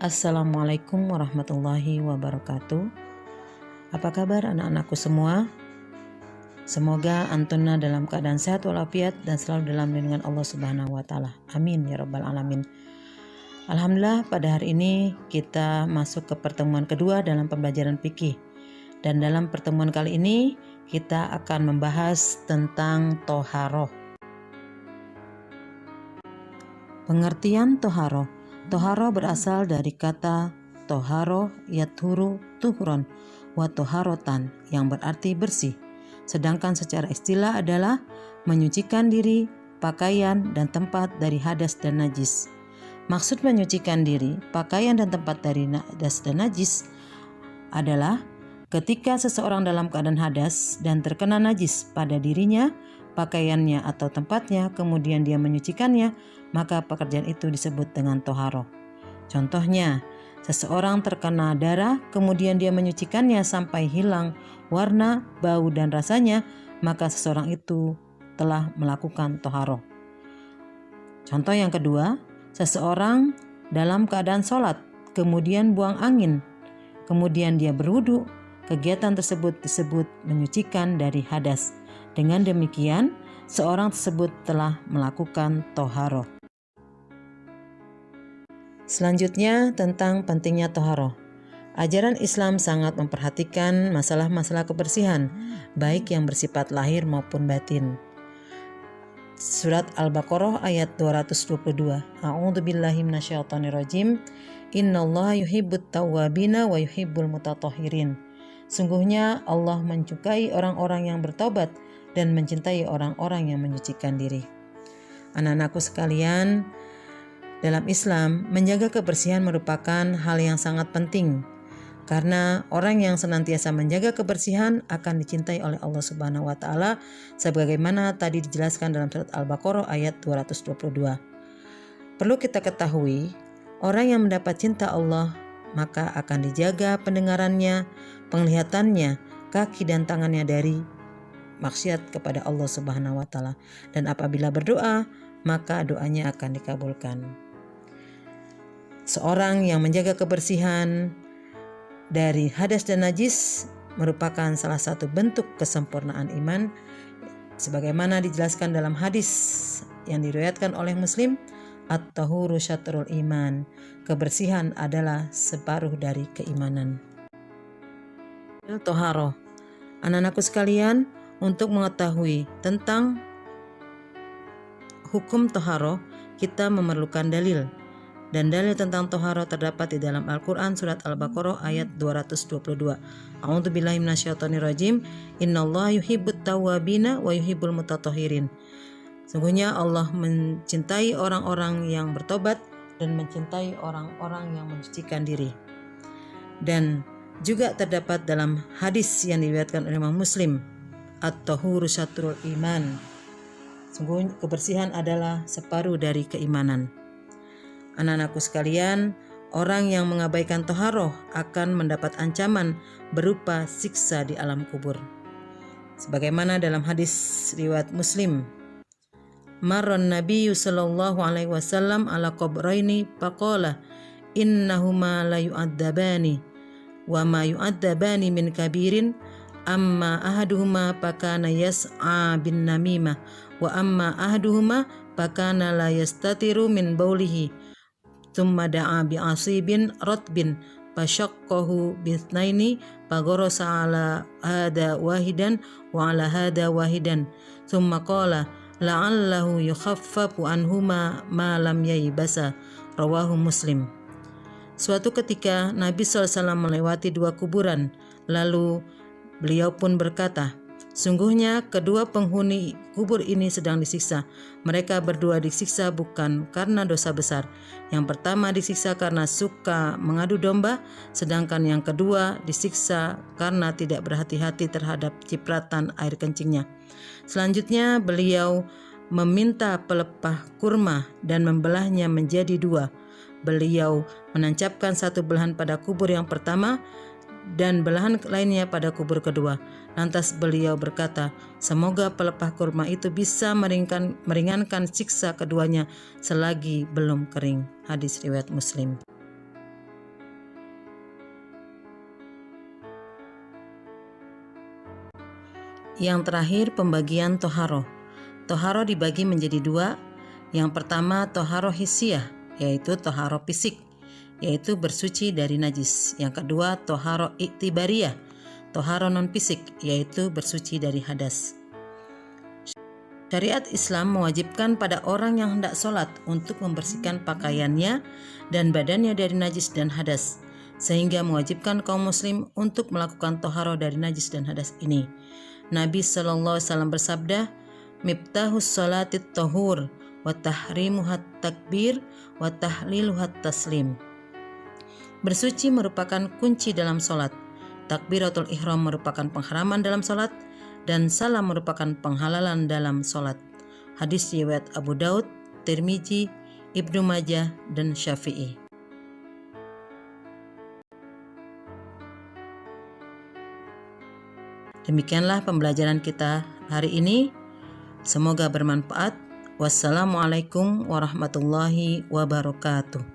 Assalamualaikum warahmatullahi wabarakatuh. Apa kabar anak-anakku semua? Semoga antuna dalam keadaan sehat walafiat dan selalu dalam lindungan Allah Subhanahu wa taala. Amin ya rabbal alamin. Alhamdulillah, pada hari ini kita masuk ke pertemuan kedua dalam pembelajaran fikih. Dan dalam pertemuan kali ini kita akan membahas tentang toharoh. Pengertian toharoh. Toharoh berasal dari kata toharoh yathuru tuhron wa toharotan yang berarti bersih. Sedangkan secara istilah adalah menyucikan diri, pakaian, dan tempat dari hadas dan najis. Maksud menyucikan diri, pakaian, dan tempat dari hadas dan najis adalah ketika seseorang dalam keadaan hadas dan terkena najis pada dirinya, pakaiannya atau tempatnya, kemudian dia menyucikannya, maka pekerjaan itu disebut dengan toharoh. Contohnya, seseorang terkena darah, kemudian dia menyucikannya sampai hilang warna, bau, dan rasanya, maka seseorang itu telah melakukan toharoh. Contoh yang kedua, seseorang dalam keadaan sholat, kemudian buang angin, kemudian dia berwudu, kegiatan tersebut disebut menyucikan dari hadas. Dengan demikian, seorang tersebut telah melakukan toharoh. Selanjutnya tentang pentingnya toharoh. Ajaran Islam sangat memperhatikan masalah-masalah kebersihan, baik yang bersifat lahir maupun batin. Surat Al-Baqarah ayat 222. A'udzubillahi minasyaitonirrajim. Innallaha yuhibbut tawwabina wa yuhibbul mutatahhirin. Sungguhnya Allah menyukai orang-orang yang bertobat dan mencintai orang-orang yang menyucikan diri. Anak-anakku sekalian, dalam Islam, menjaga kebersihan merupakan hal yang sangat penting. Karena orang yang senantiasa menjaga kebersihan akan dicintai oleh Allah Subhanahu wa taala sebagaimana tadi dijelaskan dalam surat Al-Baqarah ayat 222. Perlu kita ketahui, orang yang mendapat cinta Allah maka akan dijaga pendengarannya, penglihatannya, kaki dan tangannya dari maksiat kepada Allah Subhanahu wa taala, dan apabila berdoa maka doanya akan dikabulkan. Seorang yang menjaga kebersihan dari hadas dan najis merupakan salah satu bentuk kesempurnaan iman sebagaimana dijelaskan dalam hadis yang diriwayatkan oleh Muslim, at-tahuru syatrul iman. Kebersihan adalah separuh dari keimanan. Toharoh. Anak-anakku sekalian, untuk mengetahui tentang hukum toharoh, kita memerlukan dalil. Dan dalil tentang toharoh terdapat di dalam Al-Quran surat Al-Baqarah ayat 222. A'udzubillahi minasyaitonirrajim. Innallaha yuhibbut tawwabina wa yuhibbul mutatahhirin. Sungguhnya Allah mencintai orang-orang yang bertobat dan mencintai orang-orang yang mensucikan diri. Dan juga terdapat dalam hadis yang diriwayatkan oleh Imam Muslim, at-tahuru syatrul iman. Sungguh kebersihan adalah separuh dari keimanan. Anak-anakku sekalian, orang yang mengabaikan toharoh akan mendapat ancaman berupa siksa di alam kubur. Sebagaimana dalam hadis riwayat Muslim, marron nabiyyu sallallahu alaihi wasallam ala qabraini faqala innahuma la yu'adzabani wa ma yu'adzabani min kabirin amma ahaduhuma pakana yas'a bin namimah wa amma ahaduhuma pakana la yastatiru min baulihi thumma da'a bi'asibin ratbin fashaqqahu bithnaini fagharasa ala hada wahidan wa ala hada wahidan thumma qala la'allahu yukhaffafu anhuma ma lam yaibasa. Rawahu Muslim. Suatu ketika Nabi SAW melewati dua kuburan, lalu beliau pun berkata, sungguhnya kedua penghuni kubur ini sedang disiksa. Mereka berdua disiksa bukan karena dosa besar. Yang pertama disiksa karena suka mengadu domba, sedangkan yang kedua disiksa karena tidak berhati-hati terhadap cipratan air kencingnya. Selanjutnya beliau meminta pelepah kurma dan membelahnya menjadi dua. Beliau menancapkan satu belahan pada kubur yang pertama dan belahan lainnya pada kubur kedua. Lantas beliau berkata, semoga pelepah kurma itu bisa meringankan siksa keduanya selagi belum kering. Hadis riwayat Muslim. Yang terakhir, pembagian toharoh. Toharoh dibagi menjadi dua. Yang pertama toharoh hissiyah, yaitu toharoh fisik, yaitu bersuci dari najis. Yang kedua toharoh iktibariyah, toharoh non fisik, yaitu bersuci dari hadas. Syariat Islam mewajibkan pada orang yang hendak sholat untuk membersihkan pakaiannya dan badannya dari najis dan hadas, sehingga mewajibkan kaum muslim untuk melakukan toharoh dari najis dan hadas ini. Nabi SAW bersabda, "Miftahus sholatit tahur, wa tahrimuhat takbir, wa tahliluhat taslim." Bersuci merupakan kunci dalam sholat. Takbiratul ihram merupakan pengharaman dalam sholat, dan salam merupakan penghalalan dalam sholat. Hadis riwayat Abu Daud, Tirmizi, Ibnu Majah, dan Syafi'i. Demikianlah pembelajaran kita hari ini. Semoga bermanfaat. Wassalamualaikum warahmatullahi wabarakatuh.